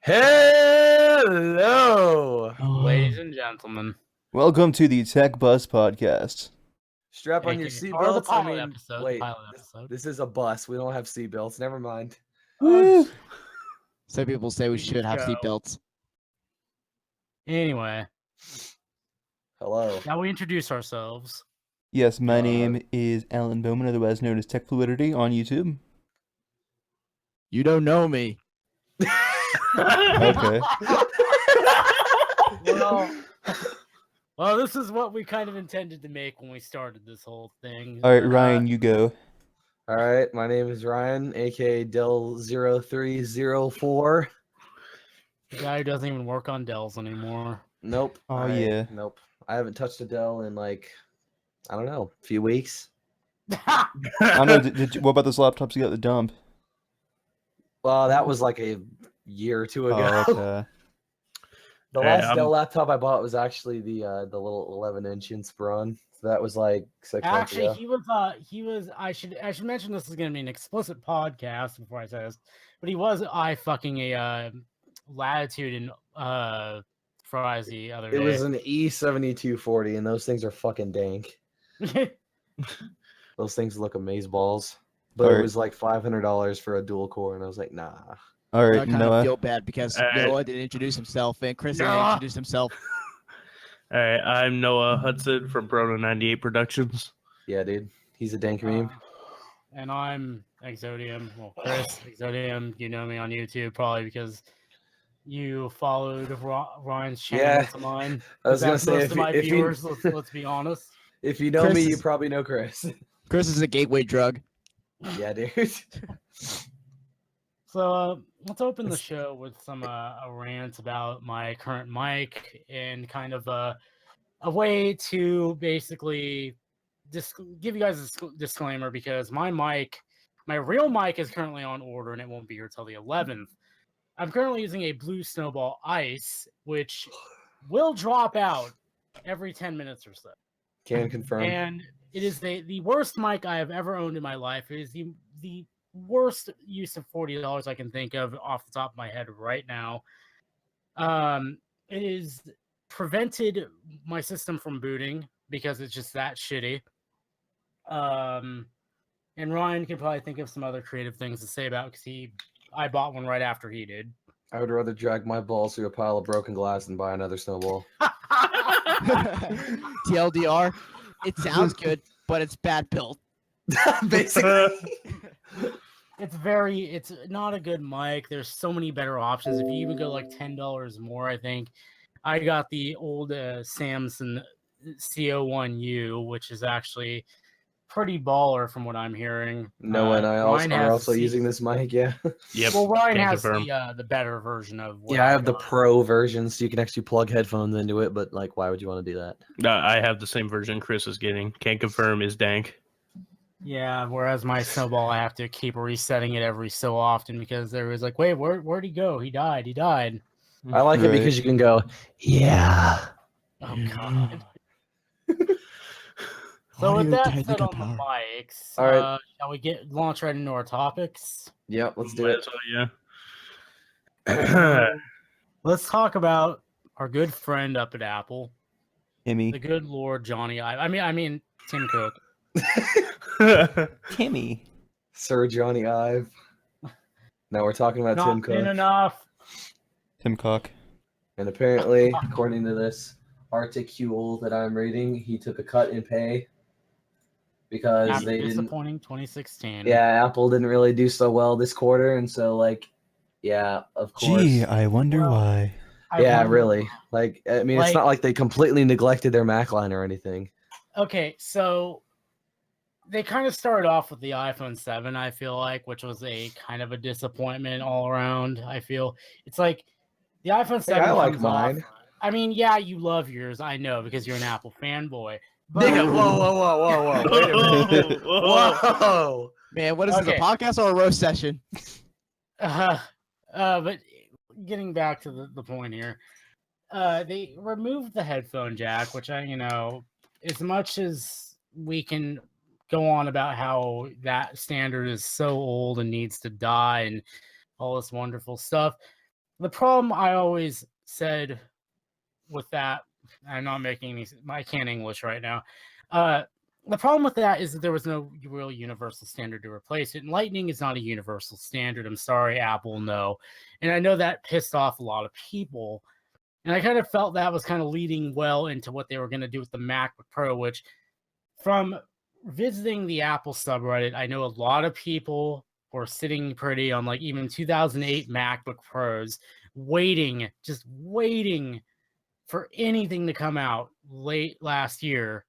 Hello, Ladies and gentlemen. Welcome to the TechBus podcast. Strap on your Or the seatbelts. pilot episode. Wait, the pilot episode. this is a bus. We don't have seatbelts. Never mind. Woo! Some people say we should have Go. seatbelts. Anyway, Hello. now we introduce ourselves. Yes, my name is Alan Bowman, otherwise known as TechFluidity on YouTube. You don't know me. Okay. Well, this is what we kind of intended to make when we started this whole thing. All right, Ryan, you go. All right, my name is Ryan, aka Del0304. The guy who doesn't even work on Dells anymore. Nope. Oh, yeah. Nope. I haven't touched a Dell in like, I don't know, a few weeks. I don't know. What about those laptops you got at the dump? Well, that was like a year or two ago. Oh, okay. The last Dell laptop I bought was actually the little 11-inch Inspiron. So that was like 6 months ago. Actually, he was. I should mention this is going to be an explicit podcast before I say this, but he was fucking a Latitude and fries the other day. It was an E7240, and those things are fucking dank. Those things look amazeballs. But it was like $500 for a dual core, and I was like, nah. All right, I kind Noah. of feel bad because Noah didn't introduce himself and Chris didn't introduce himself. All right, I'm Noah Hudson from Brono 98 Productions. Yeah, dude. He's a dank meme. And I'm Exodium. Well, Chris, Exodium. You know me on YouTube probably because you followed Ryan's channel to mine. I was going to say, most of my viewers, let's be honest. If you know Chris me, you probably know Chris. Chris is a gateway drug. Yeah, dude. So let's open the show with some a rant about my current mic and kind of a way to basically give you guys a disclaimer because my real mic is currently on order and it won't be here till the 11th. I'm currently using a Blue Snowball Ice, which will drop out every 10 minutes or so. Can confirm. And it is the worst mic I have ever owned in my life. It is the worst use of $40 I can think of off the top of my head right now. It is prevented my system from booting because it's just that shitty. And Ryan could probably think of some other creative things to say about because I bought one right after he did. I would rather drag my balls through a pile of broken glass than buy another snowball. TLDR, it sounds good, but it's bad built. Basically. It's not a good mic. There's so many better options. If you even go like $10 more, I think I got the old Samsung CO1U, which is actually pretty baller from what I'm hearing. Noah and I are also using this mic, yeah. Yep. Well, Ryan has the better version of. Yeah, I have the pro version, so you can actually plug headphones into it. But like, why would you want to do that? No, I have the same version Chris is getting. Can't confirm is dank. Yeah, whereas my Snowball, I have to keep resetting it every so often because there was like, wait, where'd he go? He died. I like it because you can go, yeah. Oh god. So with that said on the mics, all right. Shall we launch right into our topics? Yep, let's do it. Yeah. Let's talk about our good friend up at Apple, Timmy. the good Lord Johnny I mean Tim Cook. Timmy. Sir Johnny Ive. Now we're talking about Tim Cook. Not enough. Tim Cook. And apparently, according to this article that I'm reading, he took a cut in pay because After they didn't. Disappointing 2016. Yeah, Apple didn't really do so well this quarter, and so like, yeah, of course. Gee, I wonder why. Really. Like, I mean, it's not like they completely neglected their Mac line or anything. Okay, so they kind of started off with the iPhone 7, I feel like, which was a kind of a disappointment all around. I feel it's like the iPhone 7. Hey, I like mine. I mean, yeah, you love yours. I know because you're an Apple fanboy. But... Nigga, whoa. Wait a minute. Whoa. Man, what is this, a podcast or a roast session? But getting back to the point here, they removed the headphone jack, which as much as we can go on about how that standard is so old and needs to die and all this wonderful stuff, the problem I always said with that, I'm not making these. I can't English right now. The problem with that is that there was no real universal standard to replace it. And Lightning is not a universal standard. I'm sorry, Apple, no. And I know that pissed off a lot of people. And I kind of felt that was kind of leading well into what they were going to do with the MacBook Pro, which from visiting the Apple subreddit, I know a lot of people were sitting pretty on like even 2008 MacBook Pros, just waiting for anything to come out late last year.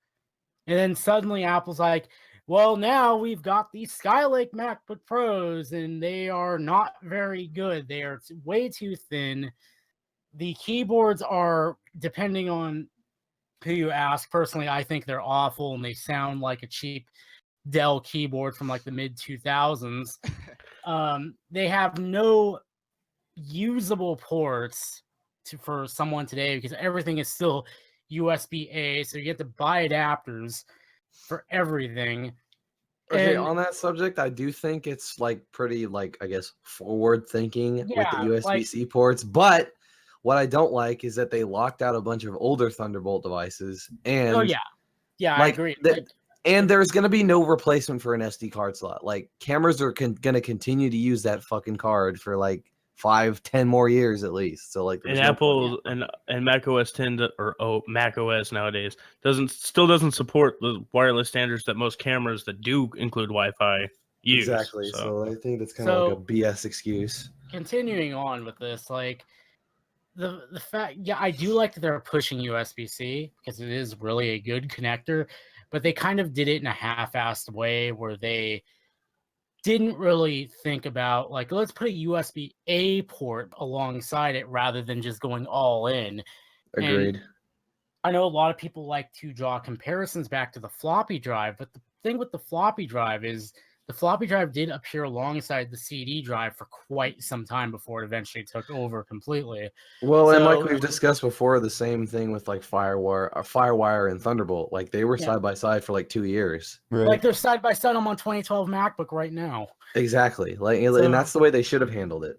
And then suddenly Apple's like, well, now we've got these Skylake MacBook Pros, and they are not very good. They are way too thin. The keyboards are, depending on who you ask, personally, I think they're awful, and they sound like a cheap Dell keyboard from like the mid 2000s. They have no usable ports for someone today because everything is still USB-A, so you have to buy adapters for everything. Okay, And on that subject, I do think it's like pretty like I guess forward thinking with the Yeah, USB-C ports, but what I don't like is that they locked out a bunch of older Thunderbolt devices and oh yeah, I like agree. and there's going to be no replacement for an SD card slot. Like cameras are going to continue to use that fucking card for like 5-10 more years at least. So like And there's no Apple and Mac OS 10 or Mac OS nowadays still doesn't support the wireless standards that most cameras that do include Wi-Fi use. exactly. So I think that's kind of like a BS excuse. Continuing on with this, like the fact, yeah, I do like that they're pushing USB-C because it is really a good connector, but they kind of did it in a half-assed way where they didn't really think about like, let's put a USB-A port alongside it rather than just going all in. Agreed. And I know a lot of people like to draw comparisons back to the floppy drive, but the thing with the floppy drive is the floppy drive did appear alongside the CD drive for quite some time before it eventually took over completely. Well, and like So- we've discussed before, the same thing with like Firewire and Thunderbolt. Like they were Yeah. side by side for like 2 years. Right. Like they're side by side. I'm on 2012 MacBook right now. Exactly. Like, So- and that's the way they should have handled it.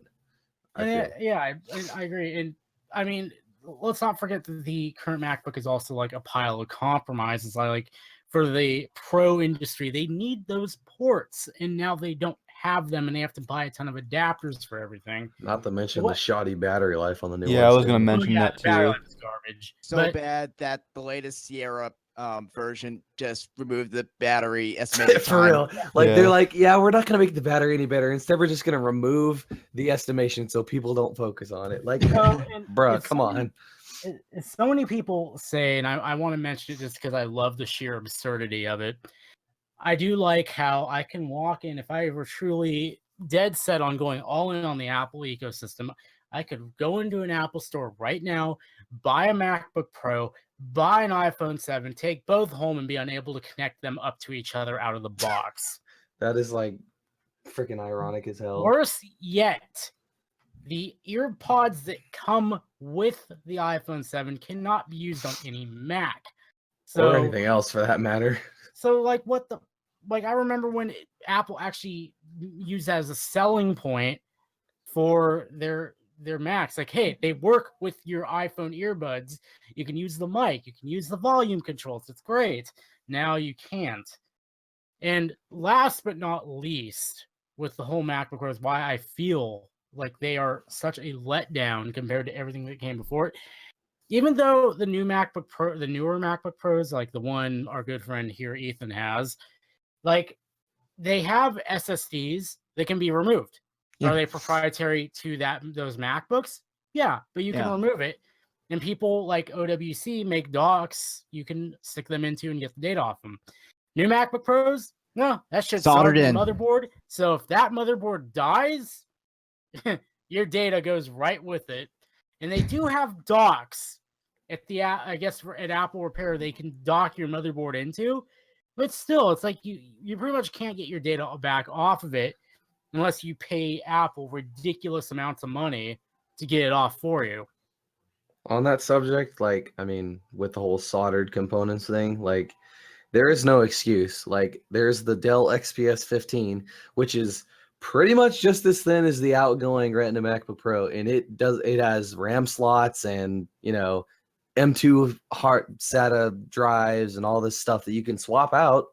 I And feel. yeah, I agree. And I mean, let's not forget that the current MacBook is also like a pile of compromises. Like for the pro industry, they need those ports, and now they don't have them, and they have to buy a ton of adapters for everything. Not to mention What- the shoddy battery life on the new Yeah, I ones, was gonna too. mention yeah, that the battery too. life is garbage. So But- bad that the latest Sierra version just removed the battery estimated For time. real. Like Yeah. they're like, yeah, we're not gonna make the battery any better. Instead, we're just gonna remove the estimation so people don't focus on it. Like, and bruh, it's come so on. so many people say, and I want to mention it just because I love the sheer absurdity of it. I do like how I can walk in, if I were truly dead set on going all in on the Apple ecosystem, I could go into an Apple store right now, buy a MacBook Pro, buy an iPhone 7, take both home, and be unable to connect them up to each other out of the box. That is like freaking ironic as hell. Worse yet, the earpods that come with the iPhone 7 cannot be used on any Mac. Or anything else for that matter. So like I remember when Apple actually used that as a selling point for their Macs. Like, hey, they work with your iPhone earbuds. You can use the mic, you can use the volume controls. It's great. Now you can't. And last but not least, with the whole MacBook Pro is why I feel like they are such a letdown compared to everything that came before it. Even though the newer MacBook Pros, like the one our good friend here, Ethan, has, like they have SSDs that can be removed. Yeah. Are they proprietary to those MacBooks? Yeah, but you can Yeah. remove it. And people like OWC make docks you can stick them into and get the data off them. New MacBook Pros, no, that shit's Soldered soldered to in. the motherboard. So if that motherboard dies, your data goes right with it. And they do have docks at at Apple Repair they can dock your motherboard into, but still, it's like you pretty much can't get your data back off of it unless you pay Apple ridiculous amounts of money to get it off for you. On that subject, like, I mean, with the whole soldered components thing, like, there is no excuse. Like, there's the Dell XPS 15, which is pretty much just as thin as the outgoing Retina MacBook Pro, and it has RAM slots and M2 hard SATA drives and all this stuff that you can swap out,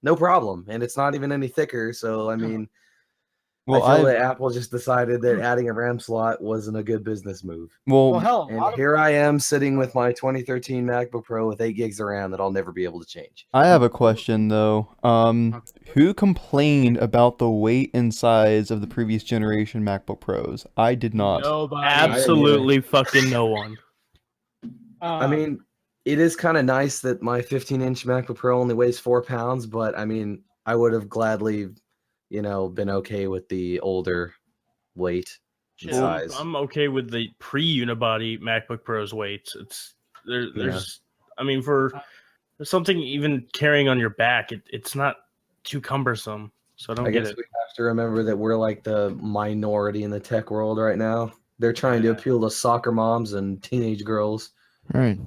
no problem, and it's not even any thicker. So I mean, Well, I feel that Apple just decided that adding a RAM slot wasn't a good business move. Well, hell, And here I am sitting with my 2013 MacBook Pro with 8 gigs of RAM that I'll never be able to change. I have a question though. Who complained about the weight and size of the previous generation MacBook Pros? I did not. Nobody. Absolutely fucking no one. I mean, it is kind of nice that my 15-inch MacBook Pro only weighs 4 pounds, but I mean, I would have gladly, been okay with the older weight and size. I'm okay with the pre-unibody MacBook Pro's weights. There's I mean, for something even carrying on your back, it's not too cumbersome. So I guess we have to remember that we're like the minority in the tech world right now. They're trying to appeal to soccer moms and teenage girls. Right.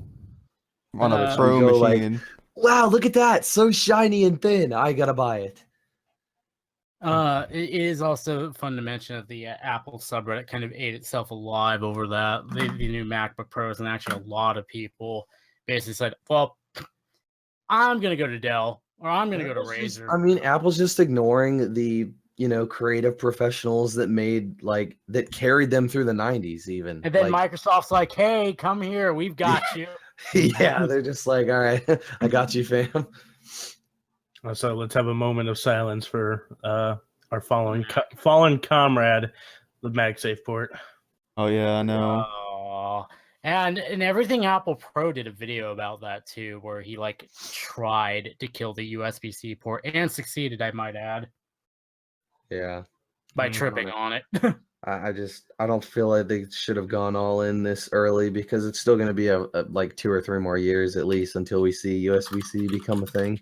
On a So Pro we go like, machine. wow, look at that. So shiny and thin. I gotta buy it. It is also fun to mention that the Apple subreddit kind of ate itself alive over that, the new MacBook Pros, and actually a lot of people basically said, well, I'm going to go to Dell, or I'm going to go to Razer. I mean, Apple's just ignoring the, creative professionals that that carried them through the 90s even. And then Microsoft's like, hey, come here, we've got you. Yeah, they're just like, all right, I got you, fam. So let's have a moment of silence for our fallen comrade, the MagSafe port. Oh yeah, I know. And everything Apple Pro did a video about that too, where he tried to kill the USB-C port and succeeded, I might add. Yeah. By tripping on it. I don't feel like they should have gone all in this early, because it's still going to be like 2 or 3 more years at least until we see USB-C become a thing.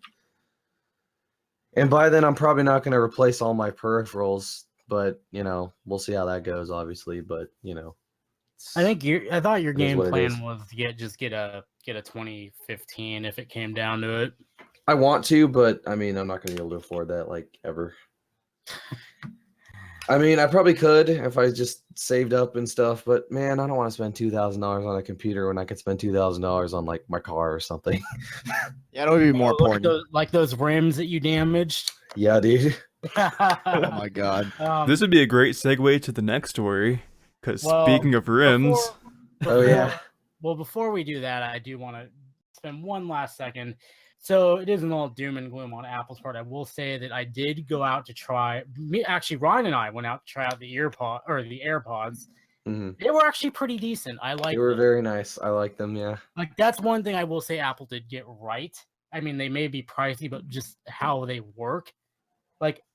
And by then, I'm probably not going to replace all my peripherals, but we'll see how that goes, obviously. But I thought your game plan is. was to get a 2015 if it came down to it. I want to, but I mean, I'm not going to be able to afford that ever. I mean, I probably could if I just saved up and stuff, but man, I don't want to spend $2,000 on a computer when I could spend $2,000 on my car or something. Yeah, that would be more important. Like those rims that you damaged. Yeah, dude. Oh my god. This would be a great segue to the next story. Because speaking of rims, before we do that, I do want to spend one last second. So it isn't all doom and gloom on Apple's part. I will say that I did go out to try. Actually, Ryan and I went out to try out the AirPods. Mm-hmm. They were actually pretty decent. They were very nice. I like them. Yeah. That's one thing I will say Apple did get right. I mean, they may be pricey, but just how they work,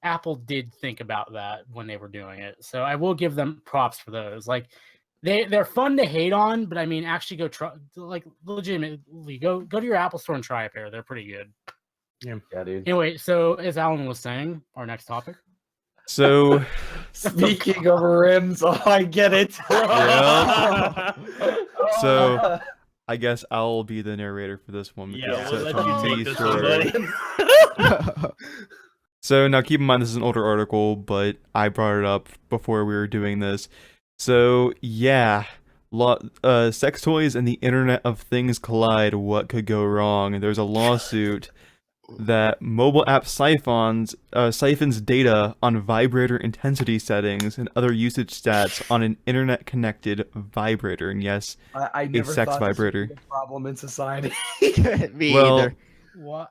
Apple did think about that when they were doing it. So I will give them props for those. They're fun to hate on, but I mean, actually go try, legitimately go to your Apple store and try a pair. They're pretty good. Yeah, dude. Anyway, so as Alan was saying, our next topic. So speaking of rims, I get it. Yeah. So I guess I'll be the narrator for this one. Yeah, we'll let you take this one, buddy. So now keep in mind this is an older article, but I brought it up before we were doing this. So yeah, sex toys and the Internet of Things collide. What could go wrong? There's a lawsuit that mobile app siphons data on vibrator intensity settings and other usage stats on an internet-connected vibrator. And yes, I never a sex thought vibrator. This would be a problem in society. Me either. What?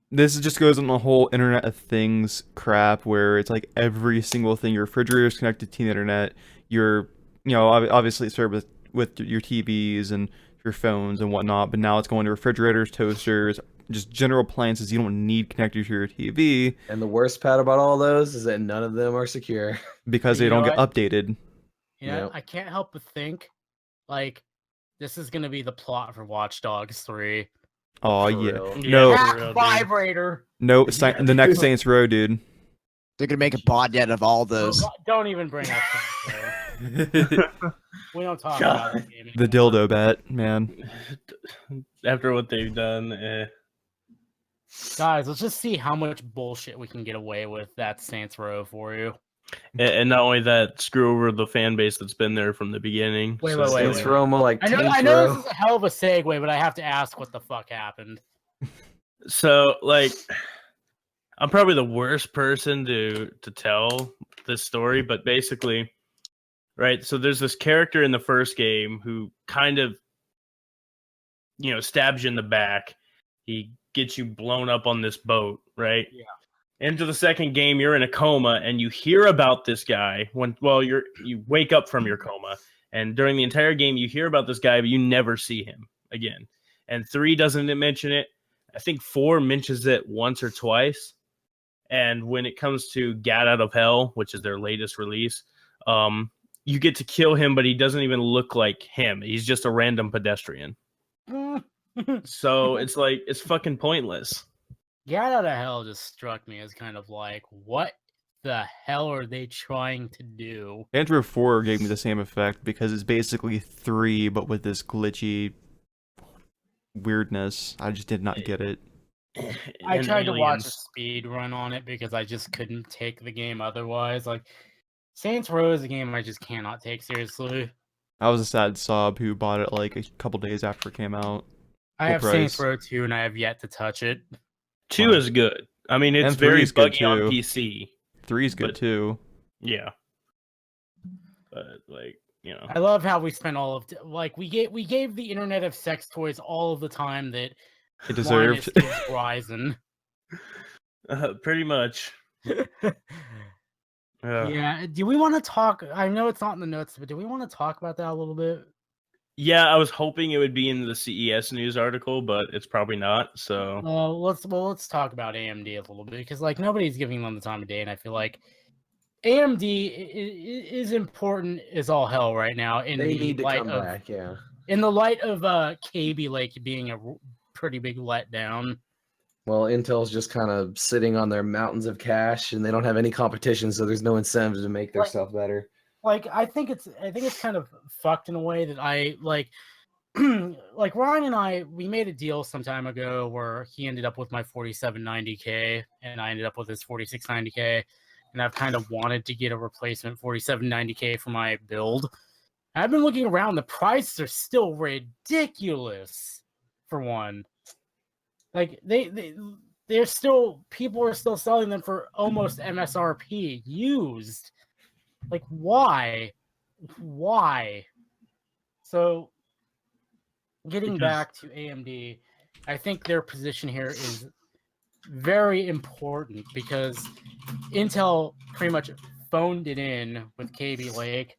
This just goes on the whole Internet of Things crap, where it's every single thing. Your refrigerator is connected to the internet. Your, obviously it's served with your TVs and your phones and whatnot, but now it's going to refrigerators, toasters, just general appliances you don't need connected to your TV. And the worst part about all those is that none of them are secure. Because they don't get updated. Yeah, I can't help but think, this is going to be the plot for Watch Dogs 3. Oh, yeah. Real. No. Hack vibrator. No, the next Saints Row, dude. They're going to make a botnet of all those. Don't even bring up Saints Row. We don't talk about the game anymore. The dildo bat, man. After what they've done, Guys, let's just see how much bullshit we can get away with. That's Saints Row for you. And not only that, screw over the fan base that's been there from the beginning. Wait. Saints Row more like I know Taints this Row. is a hell of a segue, but I have to ask what the fuck happened. So, like, I'm probably the worst person to tell this story, but basically, right? So there's this character in the first game who kind of, stabs you in the back. He gets you blown up on this boat, right? Yeah. Into the second game, you're in a coma, and you hear about this guy you wake up from your coma, and during the entire game, you hear about this guy, but you never see him again. And 3 doesn't mention it. I think 4 mentions it once or twice. And when it comes to Gat Out of Hell, which is their latest release, you get to kill him, but he doesn't even look like him. He's just a random pedestrian. So it's like, it's fucking pointless. Gat Out of Hell just struck me as kind of like, what the hell are they trying to do? Saints Row 4 gave me the same effect because it's basically 3, but with this glitchy weirdness. I just did not get it. I And tried to watch a aliens. speed run on it because I just couldn't take the game otherwise. Like, Saints Row is a game I just cannot take seriously. I was a sad sob who bought it like a couple days after it came out. I Full have price. Saints Row 2 and I have yet to touch it. 2 is good. I mean, it's And 3 very is good buggy on too. PC. 3 is good But- too. Yeah. But, like, I love how we spent all of we gave the internet of sex toys all of the time that It deserved. Linus gives Horizon. pretty much. Yeah. Do we want to talk? I know it's not in the notes, but do we want to talk about that a little bit? Yeah, I was hoping it would be in the CES news article, but it's probably not. So Let's talk about AMD a little bit because nobody's giving them the time of day, and I feel like AMD is important as all hell right now. In They the need to light come of back, yeah. in the light of KB Lake being a pretty big letdown. Well, Intel's just kind of sitting on their mountains of cash, and they don't have any competition, so there's no incentive to make their stuff better. I think it's kind of fucked in a way that I like. Like Ryan and I, we made a deal some time ago where he ended up with my 4790K, and I ended up with his 4690K, and I've kind of wanted to get a replacement 4790K for my build. I've been looking around; the prices are still ridiculous. For one, like they're still people are still selling them for almost MSRP used. Like, why? So, getting back to AMD, I think their position here is very important because Intel pretty much phoned it in with KB Lake.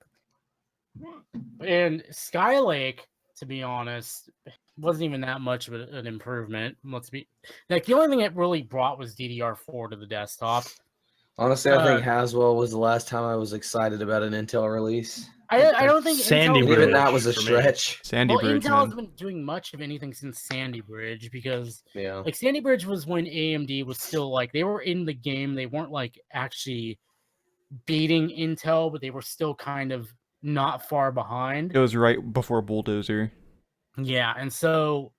And Skylake, to be honest, wasn't even that much of an improvement. The only thing it really brought was DDR4 to the desktop. Honestly, I think Haswell was the last time I was excited about an Intel release. I don't think Sandy Intel, Bridge. Even that was a for me. stretch. Sandy Bridge, Intel man. hasn't been doing much of anything since Sandy Bridge because Yeah. Sandy Bridge was when AMD was still they were in the game. They weren't actually beating Intel, but they were still kind of not far behind. It was right before Bulldozer. Yeah, and so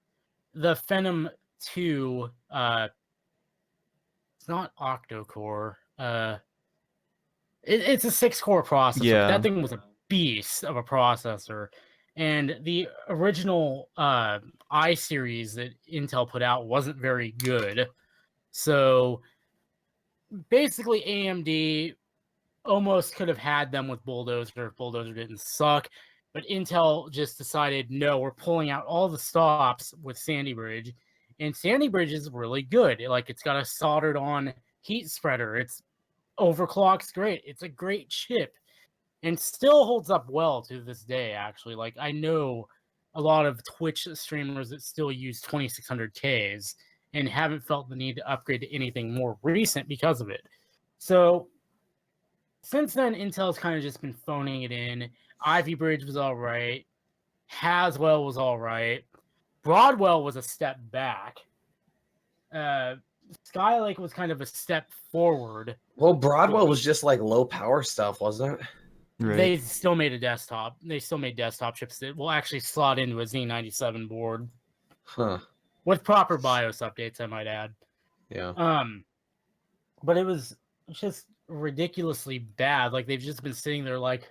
the Phenom 2, it's not octa-core. It's a 6-core processor. Yeah. That thing was a beast of a processor. And the original i series that Intel put out wasn't very good. So basically AMD almost could have had them with Bulldozer if Bulldozer didn't suck. But Intel just decided, no, we're pulling out all the stops with Sandy Bridge. And Sandy Bridge is really good. It's got a soldered on heat spreader. It's overclocks great. It's a great chip and still holds up well to this day, actually. I know a lot of Twitch streamers that still use 2600Ks and haven't felt the need to upgrade to anything more recent because of it. So since then, Intel's kind of just been phoning it in. Ivy Bridge was all right. Haswell was all right. Broadwell was a step back. Skylake was kind of a step forward. Well, Broadwell was just low power stuff, wasn't it? Right. They still made a desktop. They still made desktop chips that will actually slot into a Z97 board Huh. with proper BIOS updates, I might add. Yeah. But it was just ridiculously bad. Like they've just been sitting there like,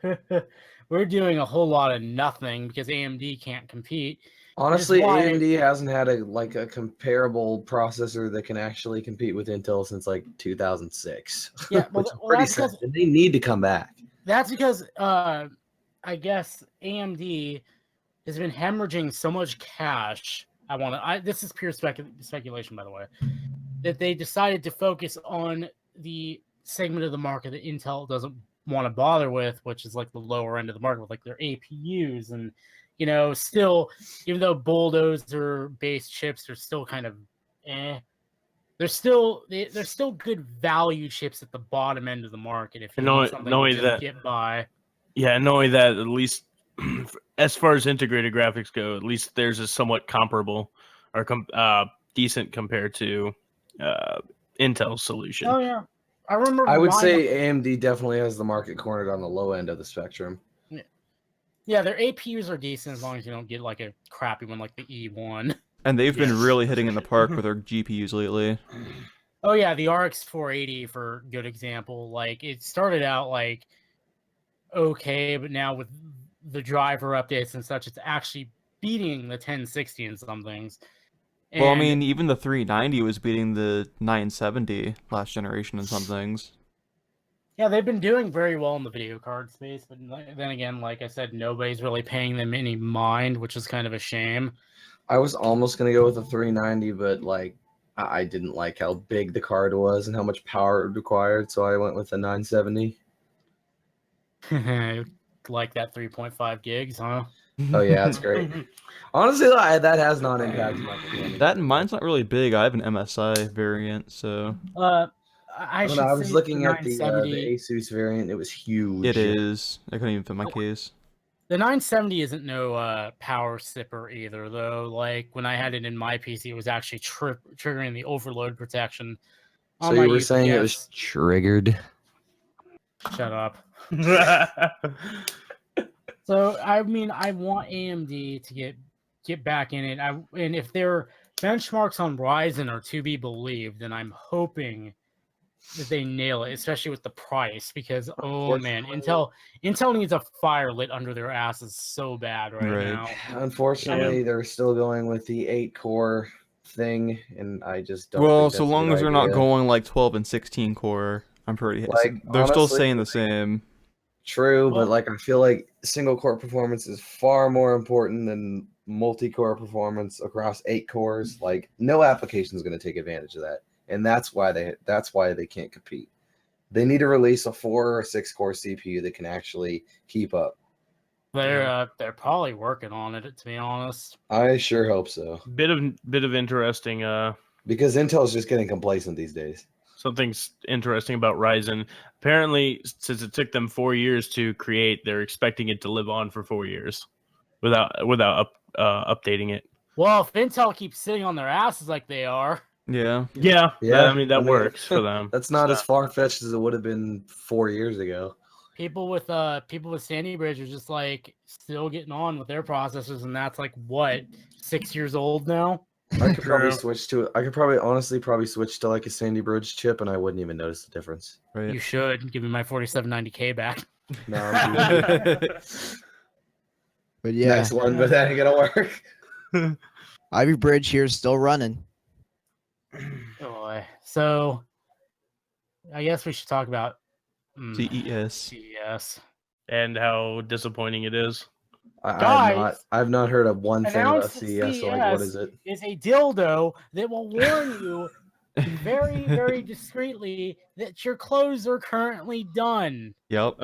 we're doing a whole lot of nothing because AMD can't compete. Honestly, why- AMD hasn't had a comparable processor that can actually compete with Intel since like 2006. Yeah, which is pretty that's sad. because And they need to come back. that's because I guess AMD has been hemorrhaging so much cash. This is pure speculation, by the way, that they decided to focus on the segment of the market that Intel doesn't want to bother with, which is like the lower end of the market with like their APUs. And, you know, still, even though bulldozer based chips are still kind of they're still good value chips at the bottom end of the market if you need something to just get by. Yeah, knowing that at least as far as integrated graphics go, at least theirs is somewhat comparable or decent compared to Intel's solution. Oh yeah, I remember. I would say AMD definitely has the market cornered on the low end of the spectrum. Yeah, their APUs are decent as long as you don't get like a crappy one like the E1. And they've been really hitting in the park with their GPUs lately. Oh yeah, the RX 480 for good example. Like it started out like okay, but now with the driver updates and such, it's actually beating the 1060 in some things. Well, I mean, even the 390 was beating the 970 last generation in some things. Yeah, they've been doing very well in the video card space, but then again, like I said, nobody's really paying them any mind, which is kind of a shame. I was almost going to go with a 390, but like I didn't like how big the card was and how much power it required, so I went with the 970. Like that 3.5 gigs, huh? Oh yeah, that's great. Honestly, that has not impacted my performance. That mine's not really big. I have an MSI variant, so I was looking at the Asus variant. It was huge. it is. I couldn't even fit my case. The 970 isn't no power sipper either, though. Like when I had it in my PC, it was actually triggering the overload protection. So you were saying it was triggered? Shut up. So I mean, I want AMD to get back in it. And if their benchmarks on Ryzen are to be believed, then I'm hoping that they nail it, especially with the price. Because oh man, Intel needs a fire lit under their asses so bad right now. Unfortunately, they're still going with the 8-core thing, and I just don't. Well, think so that's long a as good they're not idea. going like 12 and 16 core, I'm pretty. Like, they're honestly, still saying the same. True, but like I feel like single core performance is far more important than multi-core performance across 8 cores. Like no application is going to take advantage of that, and that's why they can't compete. They need to release a 4 or 6 core CPU that can actually keep up. They're probably working on it, to be honest. I sure hope so. Bit of interesting. Because Intel's just getting complacent these days. Something's interesting about Ryzen. Apparently, since it took them 4 years to create, they're expecting it to live on for 4 years without updating it. Well, if Intel keeps sitting on their asses like they are. Yeah. That works for them. That's not as far-fetched as it would have been 4 years ago. People with Sandy Bridge are just like still getting on with their processors, and that's like what 6 years old now. I could probably honestly switch to like a Sandy Bridge chip, and I wouldn't even notice the difference. Right. You should give me my 4790K back. No, I'm but yeah, next one, but that ain't gonna work. Ivy Bridge here is still running. Oh, so I guess we should talk about CES and how disappointing it is. I've not heard of one thing about CES. So like, what is it? Is a dildo that will warn you very, very discreetly that your clothes are currently done. Yep.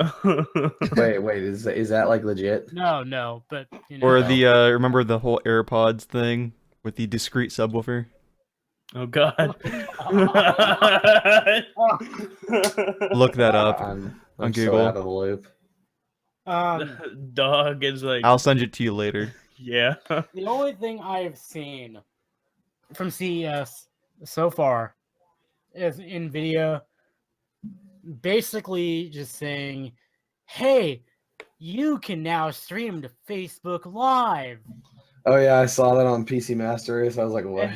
Wait, is that like legit? No, but you know. Or the remember the whole AirPods thing with the discrete subwoofer? Oh God. Look that up I'm on so Google. out of the loop. Dog is like. I'll send it to you later. Yeah. The only thing I have seen from CES so far is NVIDIA basically just saying, "Hey, you can now stream to Facebook Live." Oh yeah, I saw that on PC Master Race. I was like, what?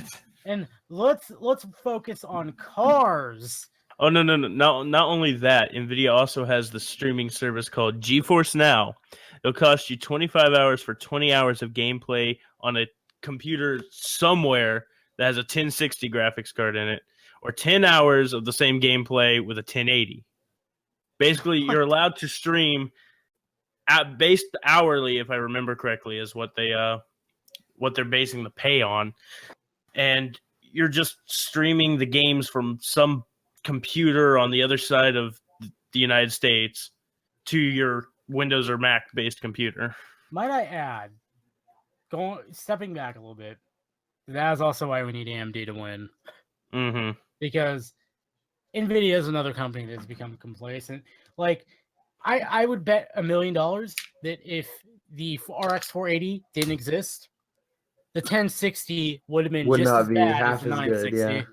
And let's focus on cars. Oh no. Not only that, Nvidia also has the streaming service called GeForce Now. It'll cost you 25 hours for 20 hours of gameplay on a computer somewhere that has a 1060 graphics card in it, or 10 hours of the same gameplay with a 1080. Basically, you're allowed to stream at based hourly, if I remember correctly, is what they're basing the pay on, and you're just streaming the games from some computer on the other side of the United States to your Windows or Mac based computer. Might I add, stepping back a little bit, that is also why we need AMD to win. Mm-hmm. Because Nvidia is another company that's become complacent. Like, I would bet $1 million that if the RX 480 didn't exist, the 1060 would have been Would just not as be bad half as the as good. 960. Yeah,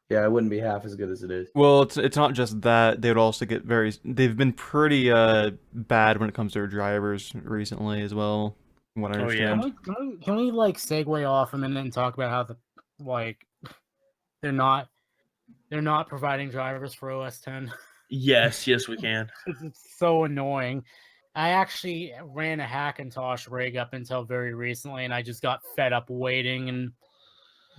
yeah, it wouldn't be half as good as it is. Well, it's not just that. They would also get they've been pretty bad when it comes to their drivers recently as well, from what I Oh, yeah. understand. Can we like segue off a minute and talk about how they're not providing drivers for OS 10? Yes, we can. It's so annoying. I actually ran a Hackintosh rig up until very recently, and I just got fed up waiting and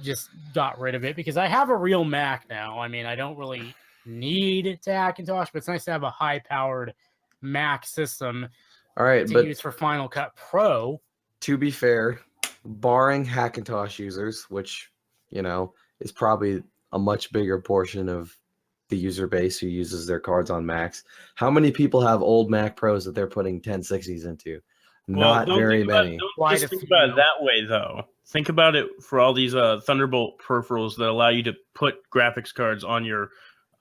just got rid of it because I have a real Mac now. I mean, I don't really need to Hackintosh, but it's nice to have a high-powered Mac system All right, to but use for Final Cut Pro. to be fair, barring Hackintosh users, which, is probably a much bigger portion of the user base who uses their cards on Macs, how many people have old Mac Pros that they're putting 1060s into? Not very many. Don't just think about it that way, though. Think about it for all these Thunderbolt peripherals that allow you to put graphics cards on your,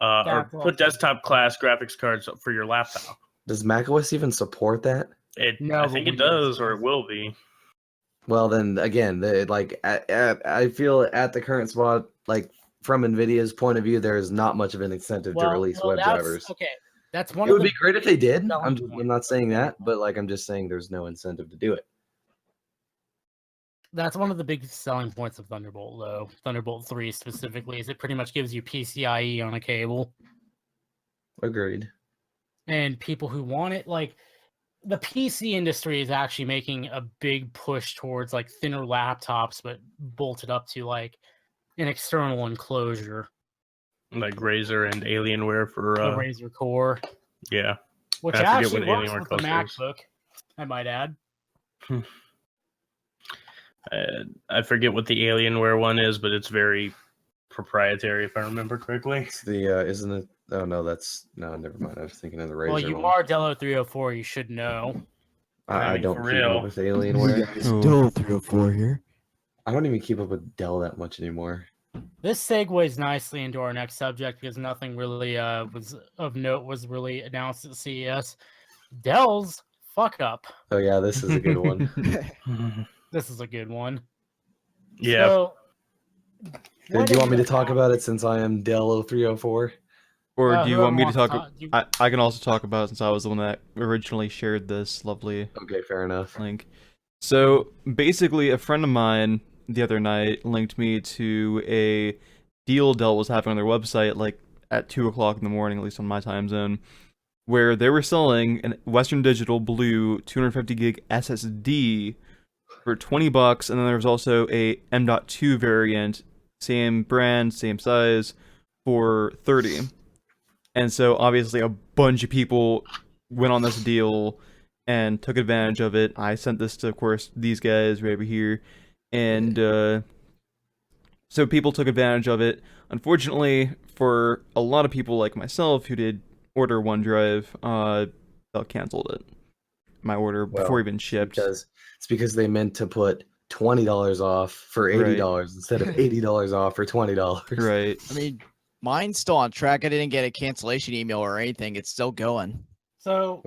or put desktop class graphics cards for your laptop. Does macOS even support that? I think it does, or it will be. Well, then again, I feel at the current spot, like from NVIDIA's point of view, there is not much of an incentive to release web drivers. Okay, that's one. It would be great if they did. I'm not saying that, but I'm just saying there's no incentive to do it. That's one of the big selling points of Thunderbolt, though. Thunderbolt 3 specifically, is it pretty much gives you PCIe on a cable. Agreed. And people who want it, the PC industry is actually making a big push towards thinner laptops, but bolted up to an external enclosure, like Razer and Alienware for the Razer Core. Yeah, which actually works with the MacBook, I might add. I forget what the Alienware one is, but it's very proprietary, if I remember correctly. It's the isn't it? Oh no, never mind. I was thinking of the Razer. Well, you are Dello 304. You should know. I don't keep up with Alienware. Dello 304 here. I don't even keep up with Dell that much anymore. This segues nicely into our next subject because nothing really was of note was really announced at CES. Dell's fuck up. Oh yeah, this is a good one. This is a good one. Yeah. So, do you want me to talk about it since I am Dello 304? Or do you want me to talk? I can also talk about it since I was the one that originally shared this lovely fair enough link. So basically, a friend of mine the other night linked me to a deal Dell was having on their website, at 2 o'clock in the morning, at least on my time zone, where they were selling a Western Digital Blue 250 gig SSD for $20, and then there was also a M.2 variant, same brand, same size, for $30. And so obviously a bunch of people went on this deal and took advantage of it. I sent this to, of course, these guys right over here. And so people took advantage of it. Unfortunately, for a lot of people like myself who did order OneDrive, they'll canceled it. My order before even shipped. It's because they meant to put $20 off for $80 instead of $80 off for $20. Right. I mean, mine's still on track. I didn't get a cancellation email or anything. It's still going. So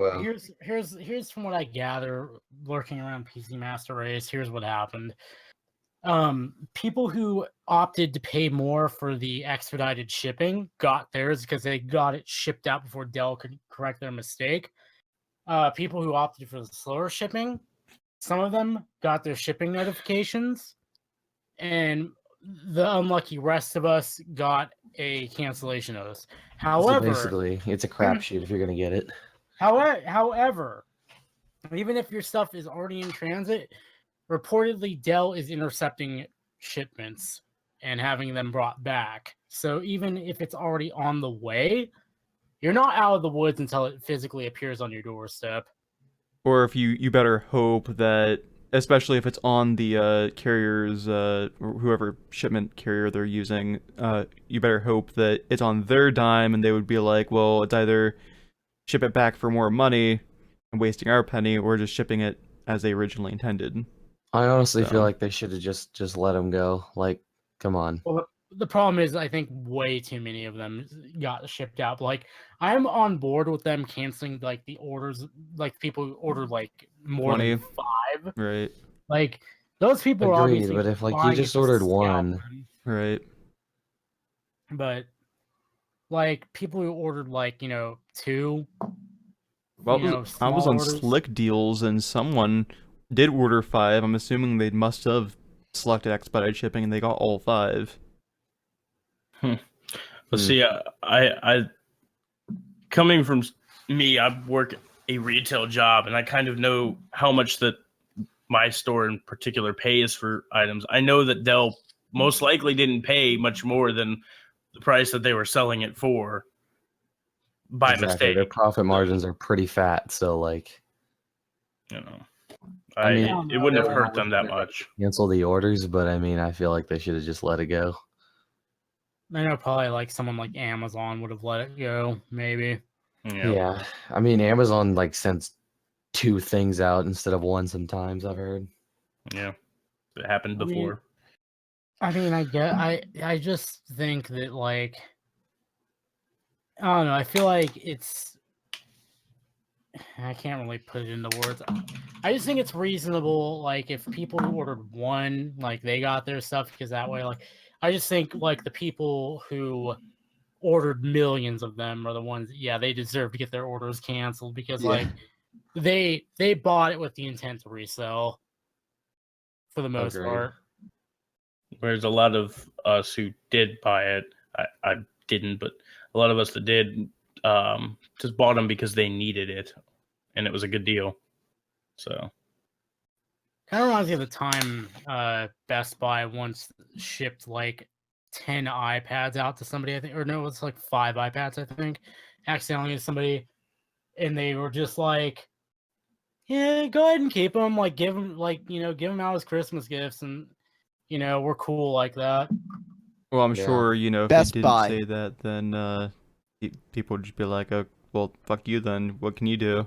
here's from what I gather, lurking around PC Master Race. Here's what happened. People who opted to pay more for the expedited shipping got theirs because they got it shipped out before Dell could correct their mistake. People who opted for the slower shipping, some of them got their shipping notifications, and the unlucky rest of us got a cancellation notice. So However, basically, it's a crapshoot if you're gonna get it. however, even if your stuff is already in transit, reportedly Dell is intercepting shipments and having them brought back. So even if it's already on the way, you're not out of the woods until it physically appears on your doorstep. Or if you better hope that, especially if it's on the carrier's or whoever shipment carrier they're using, you better hope that it's on their dime, and they would be like, well, it's either ship it back for more money and wasting our penny, or just shipping it as they originally intended. I honestly feel So- like they should have just let him go. Like, come on. Well, the problem is, I think way too many of them got shipped out. Like, I'm on board with them canceling like the orders, like people who ordered like more 20. than 5. Right, Like, those people are Agreed, obviously but if like you buying just it to ordered scalp one, them. right. But like people who ordered like 2, Well, you know, I small was on orders. Slick Deals, and someone did order 5. I'm assuming they must have selected expedited shipping, and they got all 5. But see, I coming from me, I work a retail job, and I kind of know how much that my store in particular pays for items. I know that Dell most likely didn't pay much more than the price that they were selling it for by exactly, their mistake. profit margins are pretty fat. So like, You know, I mean, it wouldn't have hurt them that much. cancel the orders, but I mean, I feel like they should have just let it go. I know probably like someone like Amazon would have let it go, maybe. Yeah, I mean, Amazon like sends 2 things out instead of 1 sometimes. I've heard. Yeah, it happened I mean, before. I just think that like I don't know. I feel like I can't really put it into words. I just think it's reasonable, like if people who ordered 1, like they got their stuff, because that way, like I just think like the people who ordered millions of them are the ones, yeah, they deserve to get their orders canceled because Yeah. like they bought it with the intent to resell for the most Agreed. part. Whereas a lot of us who did buy it, I didn't, but a lot of us that did just bought them because they needed it, and it was a good deal. So Kind of reminds me of the time Best Buy once shipped like 10 iPads out to somebody, I think, or no, it was like 5 iPads, I think, accidentally to somebody, and they were just like, "Yeah, go ahead and keep them. Like, give them, like, give them out as Christmas gifts, and we're cool like that." Well, I'm Yeah. sure, if Best they didn't Buy. say that, then people would just be like, oh, well, fuck you then. What can you do?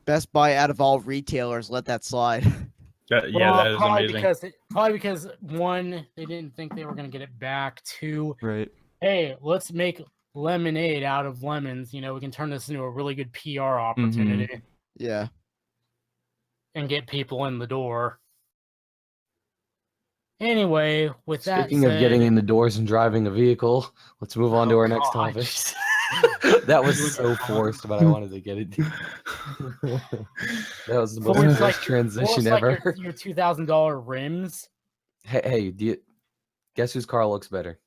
Best Buy out of all retailers let that slide. yeah, Well, that is probably amazing. because 1, they didn't think they were gonna get it back. 2, Right. hey, let's make lemonade out of lemons. We can turn this into a really good PR opportunity. Yeah. And get people in the door. Anyway, with that Speaking of getting said- in the doors and driving a vehicle, let's move on to Oh, our next God. topic. That was so forced, but I wanted to get it. That was the most For it's forced like transition like ever. your $2,000 rims. Hey, guess whose car looks better?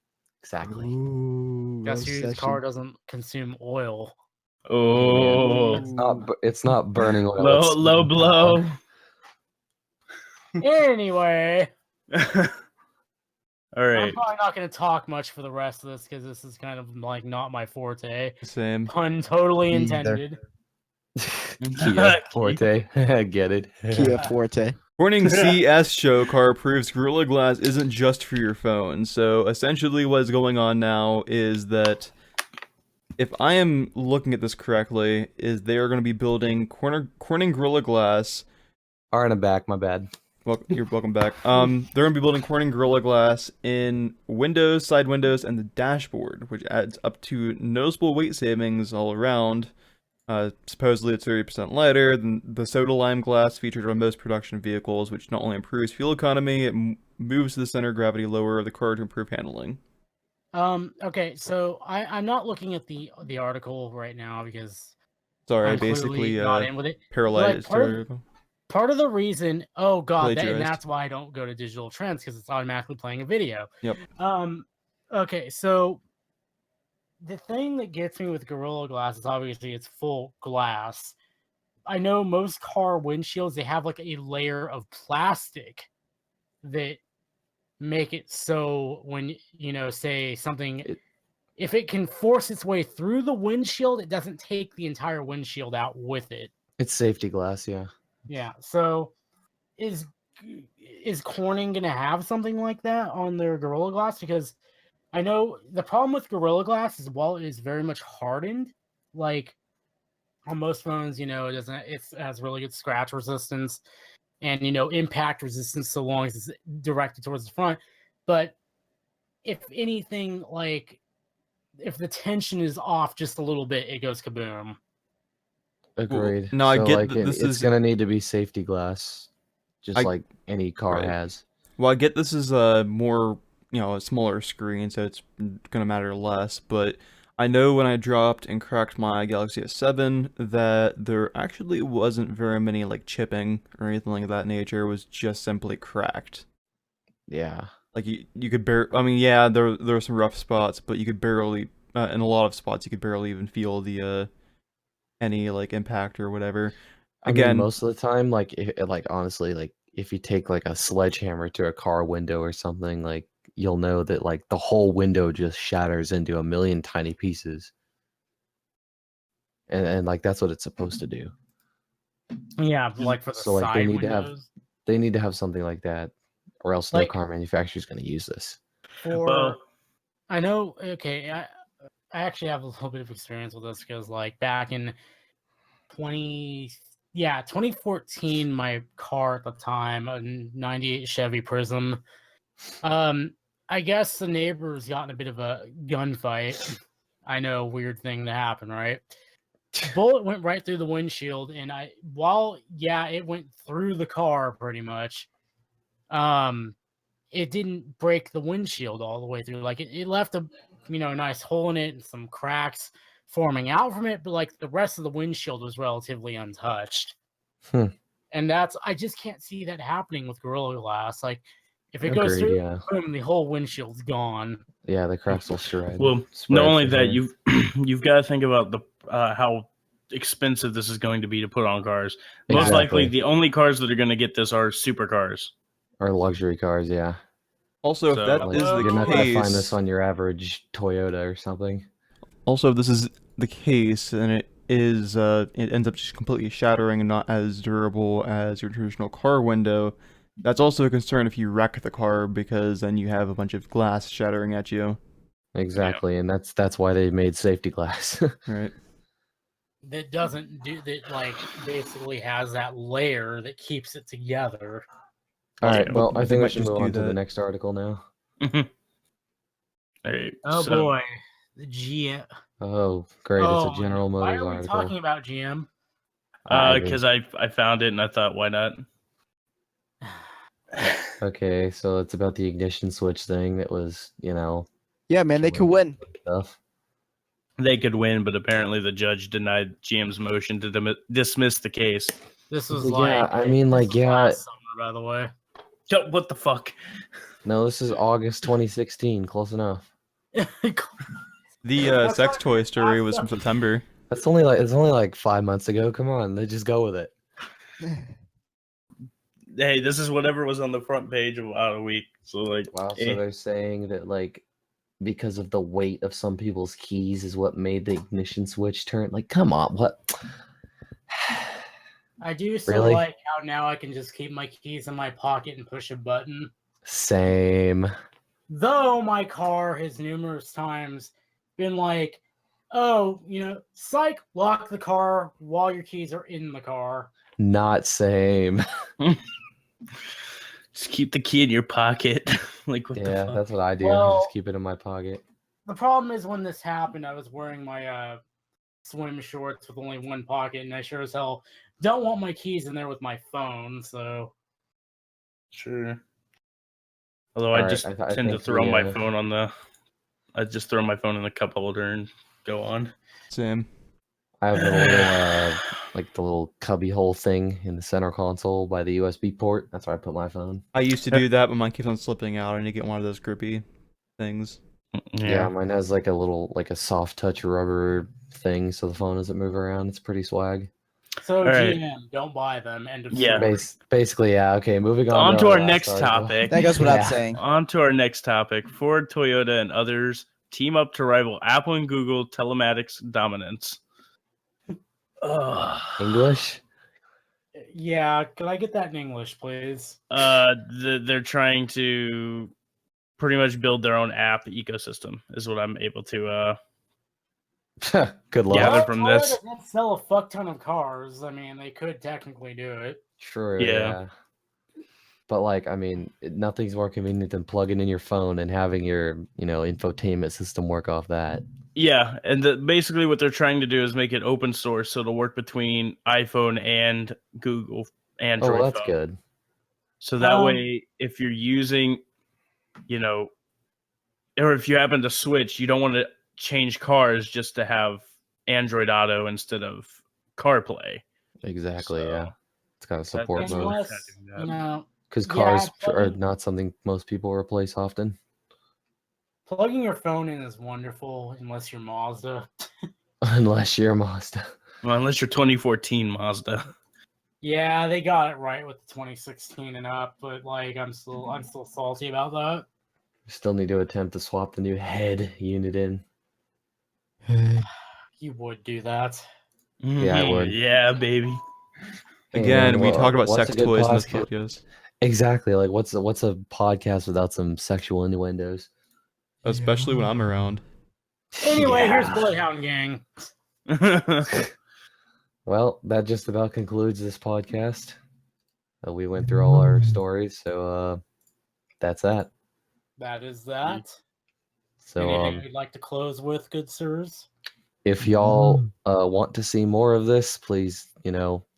Exactly. Ooh, Guess whose Obsession. car doesn't consume oil? Oh, It's not burning oil. low it's low spitting blow. Anyway, All I'm right. probably not going to talk much for the rest of this because this is kind of like not my forte. same. Pun totally Me either. intended. Kia Forte. Get it? Kia Forte. Corning CS show car proves Gorilla Glass isn't just for your phone. So essentially what is going on now is that, if I am looking at this correctly, is they are going to be building Corning Gorilla Glass. Are in the back, my bad. Well, you're welcome back. They're going to be building Corning Gorilla Glass in windows, side windows, and the dashboard, which adds up to noticeable weight savings all around. Supposedly it's 30% lighter than the soda lime glass featured on most production vehicles, which not only improves fuel economy, it moves the center of gravity lower of the car to improve handling. Okay, so I'm not looking at the article right now because Sorry, I I'm clearly basically not in with it. paralyzed part of- article. part of the reason, oh god, and Plagiarized. that's why I don't go to digital trends, because it's automatically playing a video. Yep. Okay, so the thing that gets me with Gorilla Glass is obviously it's full glass. I know most car windshields, they have like a layer of plastic that make it so when, say something, if it can force its way through the windshield, it doesn't take the entire windshield out with it. It's safety glass, yeah. Yeah. So is Corning going to have something like that on their Gorilla Glass? Because I know the problem with Gorilla Glass is, while it is very much hardened, like on most phones, it has really good scratch resistance and, impact resistance so long as it's directed towards the front. But if anything, like if the tension is off just a little bit, it goes kaboom. Agreed. no, I get like, that this it's is- gonna need to be safety glass, just I- like any car Right. has. Well, I get this is a more, a smaller screen, so it's gonna matter less. But I know when I dropped and cracked my Galaxy S7 that there actually wasn't very many like chipping or anything like that nature. It was just simply cracked. Yeah. Like you could I mean, yeah, there were some rough spots, but you could barely, in a lot of spots, you could barely even feel the any like impact or whatever. Again, I mean, most of the time, like, honestly, like, if you take like a sledgehammer to a car window or something, like, you'll know that like the whole window just shatters into a million tiny pieces, and like that's what it's supposed to do. Yeah, but like for the So, like, side windows. They need to have something like that, or else no Like- car manufacturer is going to use this. Well, I know. Okay, I actually have a little bit of experience with this, because like back in 2014, my car at the time, a '98 Chevy Prism. I guess the neighbors got in a bit of a gunfight. I know, weird thing to happen, right? Bullet went right through the windshield, and it went through the car pretty much. It didn't break the windshield all the way through. Like it left a nice hole in it and some cracks forming out from it, but like the rest of the windshield was relatively untouched. And I just can't see that happening with Gorilla Glass. Like if it goes through, boom, the whole windshield's gone. Yeah, the cracks will shred. Well, not only that, you've got to think about the how expensive this is going to be to put on cars. Most likely, the only cars that are going to get this are supercars or luxury cars. Yeah. Also, if that is the you're not going to find case, this on your average Toyota or something. Also, if this is the case, and it ends up just completely shattering and not as durable as your traditional car window, that's also a concern if you wreck the car, because then you have a bunch of glass shattering at you. Exactly, and that's why they made safety glass. Right. That doesn't do that. Like basically has that layer that keeps it together. All right. Well, I think we might should just move do on to the that. next article now. Right, Oh boy, the GM. Oh, great! It's a General Motors article. Why are we article. talking about GM? Because I found it and I thought, why not? Okay, so it's about the ignition switch thing that was, Yeah, man, they could win. stuff. They could win, but apparently the judge denied GM's motion to dismiss the case. This was Yeah, I mean, like, yeah. last summer, by the way. What the fuck? No, this is August 2016. Close enough. The sex toy story was from September. It's only like 5 months ago. Come on, they just go with it. Hey, this is whatever was on the front page of Out a Week. So like, Wow. So they're saying that like because of the weight of some people's keys is what made the ignition switch turn. Like, come on, what? I do still like how now I can just keep my keys in my pocket and push a button. Same. Though my car has numerous times been like, oh, psych, lock the car while your keys are in the car. Not same. just keep the key in your pocket. Like, what the Yeah, fuck? that's what I do. I Well, just keep it in my pocket. The problem is when this happened, I was wearing my swim shorts with only one pocket, and I sure as hell don't want my keys in there with my phone, so... Sure. Although I just tend to throw my phone on the... I just throw my phone in the cup holder and go on. Same. I have a little like the little cubby hole thing in the center console by the USB port. That's where I put my phone. I used to do that, but mine keeps on slipping out. I need to get one of those grippy things. Yeah, mine has like a little like a soft touch rubber thing so the phone doesn't move around. It's pretty swag. So All right. GM, don't buy them. End of Yeah. story. Basically, yeah. Okay, moving on to our last next article. topic. That goes without Yeah. saying. On to our next topic. Ford, Toyota, and others team up to rival Apple and Google telematics dominance. Ugh. English? Yeah, can I get that in English, please? They're trying to pretty much build their own app ecosystem, is what I'm able to Good luck. gather Well, from Toyota this. doesn't sell a fuck ton of cars. I mean, they could technically do it. True, Yeah. yeah. But like, I mean, nothing's more convenient than plugging in your phone and having your, infotainment system work off that. Yeah, and basically what they're trying to do is make it open source, so it'll work between iPhone and Google Android Oh, well, that's phone. good. So that way, if you're using, or if you happen to switch, you don't want to change cars just to have Android Auto instead of CarPlay. Exactly, So, yeah. It's got to support that's both. what Unless, they're doing that. Because yeah, cars are plugging- not something most people replace often. Plugging your phone in is wonderful, unless you're Mazda. Unless you're Mazda. Well, unless you're 2014 Mazda. Yeah, they got it right with the 2016 and up, but like I'm still salty about that. Still need to attempt to swap the new head unit in. You would do that. Yeah, I would. Yeah, baby. Hey, Again, man, we talk about what's sex a good toys in this podcast? podcast. Exactly. Like, what's a podcast without some sexual innuendos? Especially when I'm around. Anyway, here's Yeah. Bloodhound Gang. Well, that just about concludes this podcast. We went through all our stories, so that's that. That is that. So Anything you'd like to close with, good sirs? if y'all want to see more of this, please,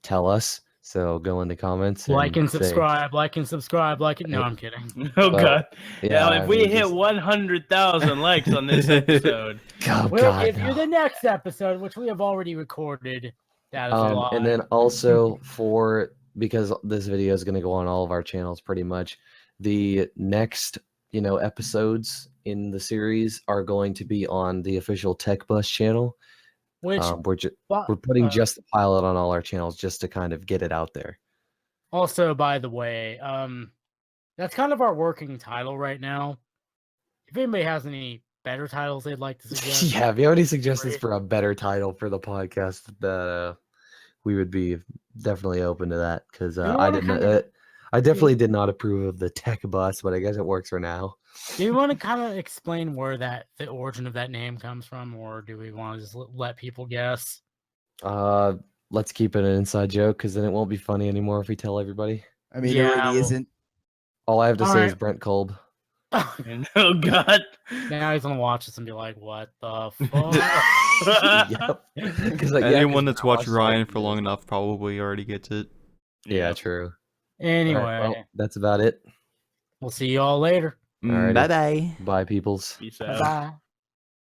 tell us. So go in the comments. Like and say- subscribe, like and subscribe, like it. No, I'm kidding. Oh Well, god. yeah, Now, I if we mean, hit just- 100,000 likes on this episode, Oh, We'll God, give you no. the next episode, which we have already recorded. That is live. And then also because this video is going to go on all of our channels pretty much, the next episodes in the series are going to be on the official TechBus channel. which We're putting just the pilot on all our channels just to kind of get it out there. also, by the way, that's kind of our working title right now. If anybody has any better titles they'd like to suggest, Yeah, if you have any suggestions Great. for a better title for the podcast, that we would be definitely open to that, because You I wanna didn't. kinda- I definitely did not approve of the tech bus, but I guess it works for now. do you want to kind of explain where the origin of that name comes from, or do we want to just let people guess? Let's keep it an inside joke, because then it won't be funny anymore if we tell everybody. I mean, Yeah, it really well- isn't. All I have to All say is right. Brent Kolb. and, oh god. Now he's gonna watch this and be like, "What the fuck?" Yep. Anyone that's watched Ryan for long enough probably already gets it. Yeah, true. Anyway, All right, well, that's about it. we'll see you all later. Alrighty. Bye bye. Bye, peoples. Peace out. Bye.